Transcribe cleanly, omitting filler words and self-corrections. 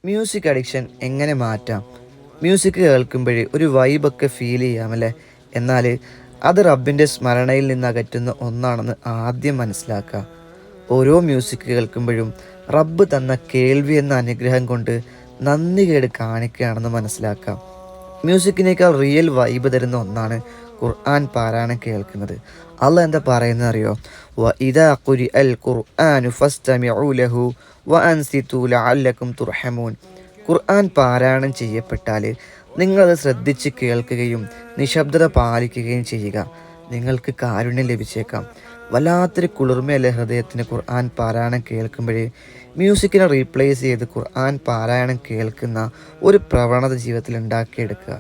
Music addiction എങ്ങനെ മാറ്റാം? Music കേൾക്കുമ്പോഴേ ഒരു വൈബൊക്കെ ഫീൽ ചെയ്യാമല്ലേ? എന്നാൽ അത് റബ്ബിൻ്റെ സ്മരണയിൽ നിന്ന് അകറ്റുന്ന ഒന്നാണെന്ന് ആദ്യം മനസ്സിലാക്കുക. ഓരോ മ്യൂസിക് കേൾക്കുമ്പോഴും റബ്ബ് തന്ന കേൾവി എന്ന അനുഗ്രഹം കൊണ്ട് നന്ദി കേട് കാണിക്കുകയാണെന്ന് മനസ്സിലാക്കാം. മ്യൂസിക്കിനേക്കാൾ റിയൽ വൈബ് തരുന്ന ഒന്നാണ് ഖുർആൻ പാരായണം കേൾക്കുന്നത്. അള്ളാഹ് എന്താ പറയുന്നത് അറിയോ? വ ഇദാ ഖുരിഅൽ ഖുർആനു ഫസ്തമിഉ ലഹു വ അൻസിതു ലഅല്ലക്കും തുർഹമൂൻ. ഖുർആൻ പാരായണം ചെയ്യപ്പെട്ടാൽ നിങ്ങളത് ശ്രദ്ധിച്ച് കേൾക്കുകയും നിശബ്ദത പാലിക്കുകയും ചെയ്യുക. നിങ്ങൾക്ക് കാരുണ്യം ലഭിച്ചേക്കാം. വല്ലാത്തൊരു കുളിർമയല്ലേ ഹൃദയത്തിന് ഖുർആൻ പാരായണം കേൾക്കുമ്പോഴേ. മ്യൂസിക്കിനെ റീപ്ലേസ് ചെയ്ത് ഖുർആൻ പാരായണം കേൾക്കുന്ന ഒരു പ്രവണത ജീവിതത്തിൽ ഉണ്ടാക്കിയെടുക്കുക.